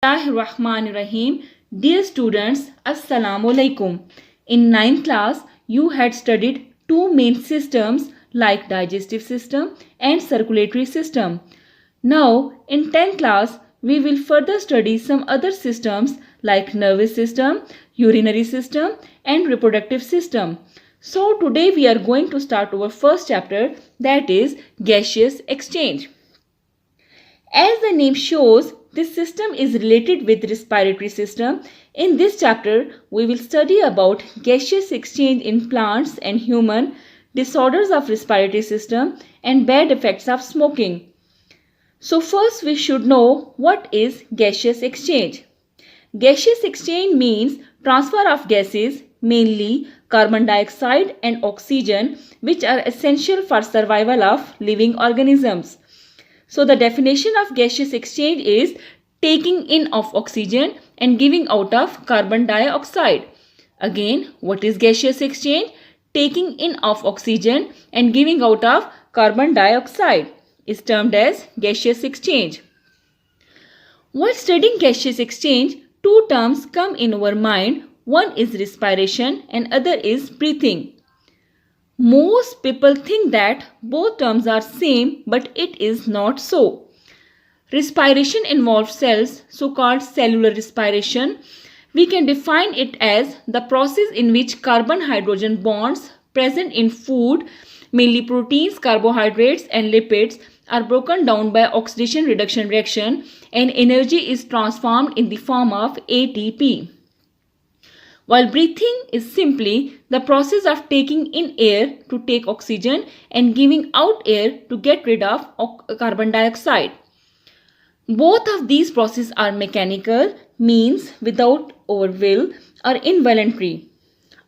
Bismillahirrahmanirrahim. Dear students, Assalamu alaikum. In ninth class, you had studied two main systems like digestive system and circulatory system. Now, in 10th class, we will further study some other systems like nervous system, urinary system and reproductive system. So, today we are going to start our first chapter, that is gaseous exchange. As the name shows, this system is related with respiratory system. In this chapter, we will study about gaseous exchange in plants and human, disorders of respiratory system and bad effects of smoking. So first we should know what is gaseous exchange. Gaseous exchange means transfer of gases, mainly carbon dioxide and oxygen, which are essential for survival of living organisms. So the definition of gaseous exchange is taking in of oxygen and giving out of carbon dioxide. Again, what is gaseous exchange? Taking in of oxygen and giving out of carbon dioxide is termed as gaseous exchange. While studying gaseous exchange, two terms come in our mind. One is respiration and other is breathing. Most people think that both terms are same, but it is not so. Respiration involves cells, so-called cellular respiration. We can define it as the process in which carbon-hydrogen bonds present in food, mainly proteins, carbohydrates and lipids, are broken down by oxidation reduction reaction and energy is transformed in the form of ATP. While breathing is simply the process of taking in air to take oxygen and giving out air to get rid of carbon dioxide. Both of these processes are mechanical, means without our will, or involuntary.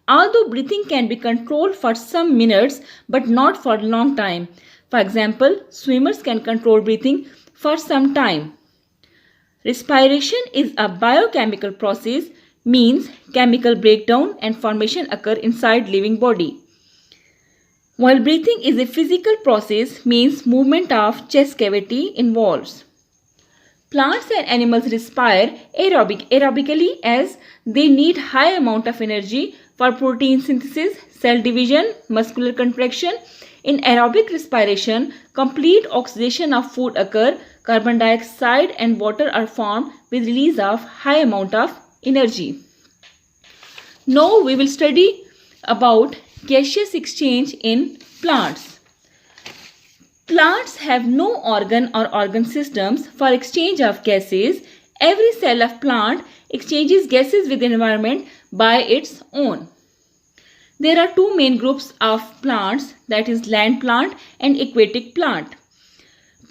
Although breathing can be controlled for some minutes but not for a long time. For example, swimmers can control breathing for some time. Respiration is a biochemical process, means chemical breakdown and formation occur inside living body. While breathing is a physical process, means movement of chest cavity involves. Plants and animals respire aerobically as they need high amount of energy for protein synthesis, cell division, muscular contraction. In aerobic respiration, complete oxidation of food occur, carbon dioxide and water are formed with release of high amount of energy. Now we will study about gaseous exchange in plants. Plants have no organ or organ systems for exchange of gases. Every cell of plant exchanges gases with the environment by its own. There are two main groups of plants, that is land plant and aquatic plant.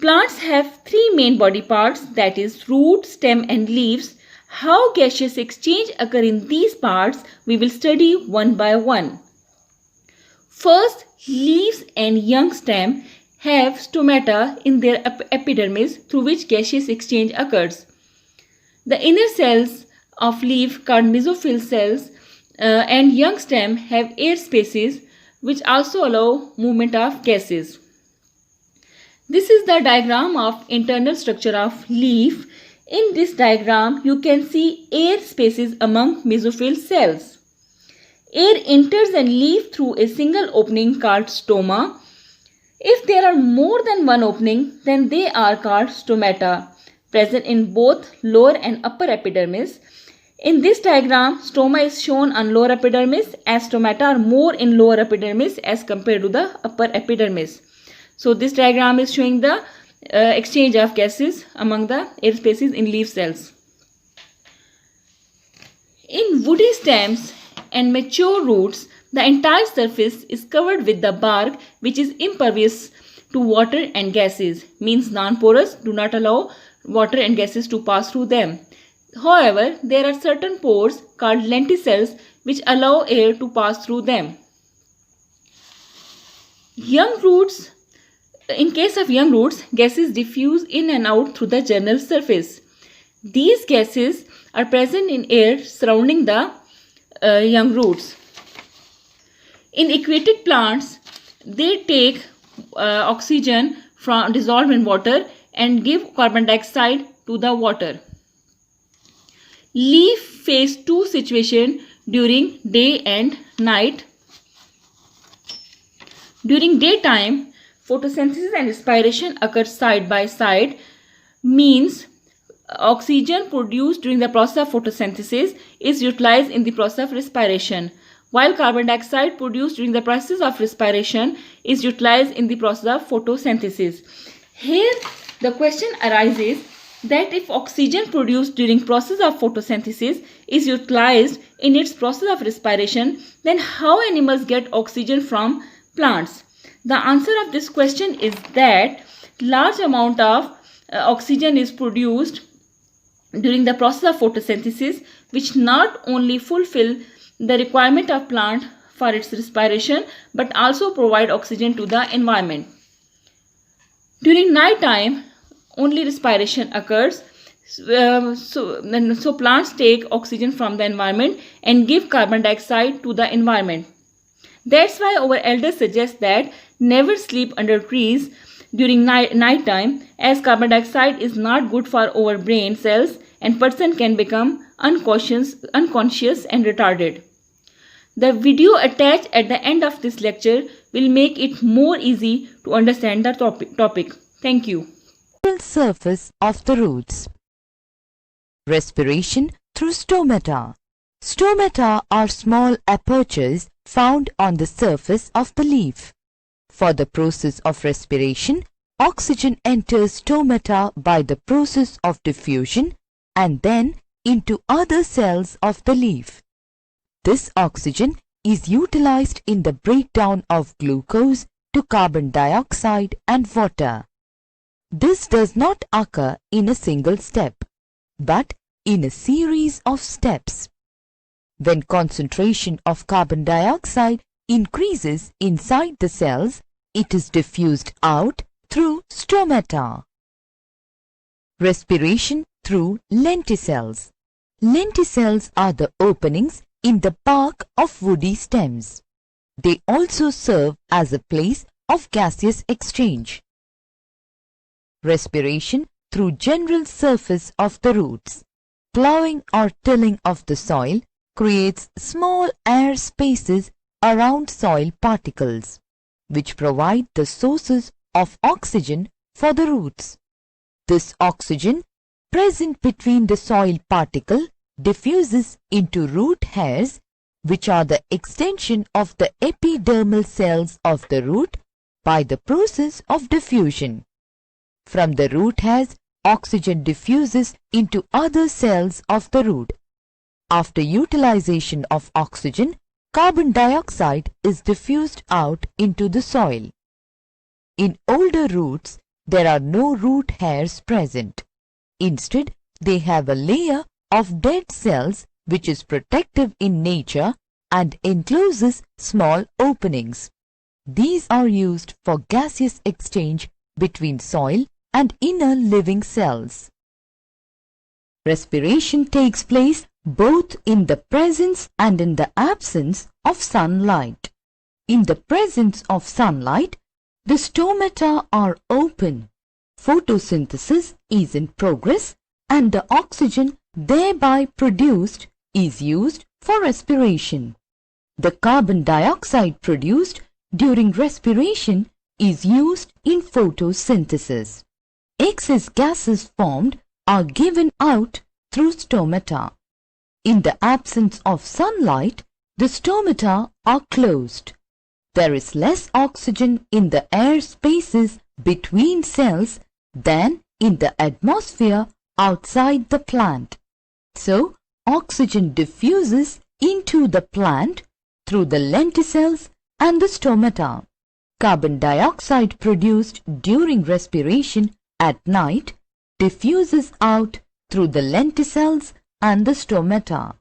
Plants have three main body parts, that is root, stem and leaves. How gaseous exchange occur in these parts we will study one by one. First, leaves and young stem have stomata in their epidermis through which gaseous exchange occurs. The inner cells of leaf called mesophyll cells and young stem have air spaces which also allow movement of gases. This is the diagram of internal structure of leaf. In this diagram, you can see air spaces among mesophyll cells. Air enters and leaves through a single opening called stoma. If there are more than one opening, then they are called stomata, present in both lower and upper epidermis. In this diagram, stoma is shown on lower epidermis as stomata are more in lower epidermis as compared to the upper epidermis. So this diagram is showing the exchange of gases among the air spaces in leaf cells. In woody stems and mature roots, the entire surface is covered with the bark which is impervious to water and gases, means non-porous, do not allow water and gases to pass through them. However, there are certain pores called lenticels which allow air to pass through them. In case of young roots, gases diffuse in and out through the germinal surface. These gases are present in air surrounding the young roots. In aquatic plants, they take oxygen from dissolved in water and give carbon dioxide to the water. Leaf face two situations during day and night. During daytime, photosynthesis and respiration occur side by side, means oxygen produced during the process of photosynthesis is utilized in the process of respiration, while carbon dioxide produced during the process of respiration is utilized in the process of photosynthesis. Here the question arises that if oxygen produced during process of photosynthesis is utilized in its process of respiration, then how animals get oxygen from plants? The answer of this question is that large amount of oxygen is produced during the process of photosynthesis, which not only fulfill the requirement of plant for its respiration but also provide oxygen to the environment. During night time, only respiration occurs, so plants take oxygen from the environment and give carbon dioxide to the environment. That's why our elders suggest that never sleep under trees during night time, as carbon dioxide is not good for our brain cells and person can become unconscious and retarded. The video attached at the end of this lecture will make it more easy to understand the topic. Thank you. Surface of the roots. Respiration through stomata. Stomata are small apertures found on the surface of the leaf. For the process of respiration, oxygen enters stomata by the process of diffusion and then into other cells of the leaf. This oxygen is utilized in the breakdown of glucose to carbon dioxide and water. This does not occur in a single step, but in a series of steps. When concentration of carbon dioxide increases inside the cells, it is diffused out through stomata. Respiration through lenticels. Lenticels are the openings in the bark of woody stems. They also serve as a place of gaseous exchange. Respiration through general surface of the roots. Plowing or tilling of the soil creates small air spaces around soil particles, which provide the sources of oxygen for the roots. This oxygen present between the soil particle diffuses into root hairs, which are the extension of the epidermal cells of the root by the process of diffusion. From the root hairs, oxygen diffuses into other cells of the root. After utilization of oxygen, carbon dioxide is diffused out into the soil. In older roots, there are no root hairs present. Instead, they have a layer of dead cells which is protective in nature and encloses small openings. These are used for gaseous exchange between soil and inner living cells. Respiration takes place both in the presence and in the absence of sunlight. In the presence of sunlight, the stomata are open. Photosynthesis is in progress and the oxygen thereby produced is used for respiration. The carbon dioxide produced during respiration is used in photosynthesis. Excess gases formed are given out through stomata. In the absence of sunlight, the stomata are closed. There is less oxygen in the air spaces between cells than in the atmosphere outside the plant. So, oxygen diffuses into the plant through the lenticels and the stomata. Carbon dioxide produced during respiration at night diffuses out through the lenticels and the stomata.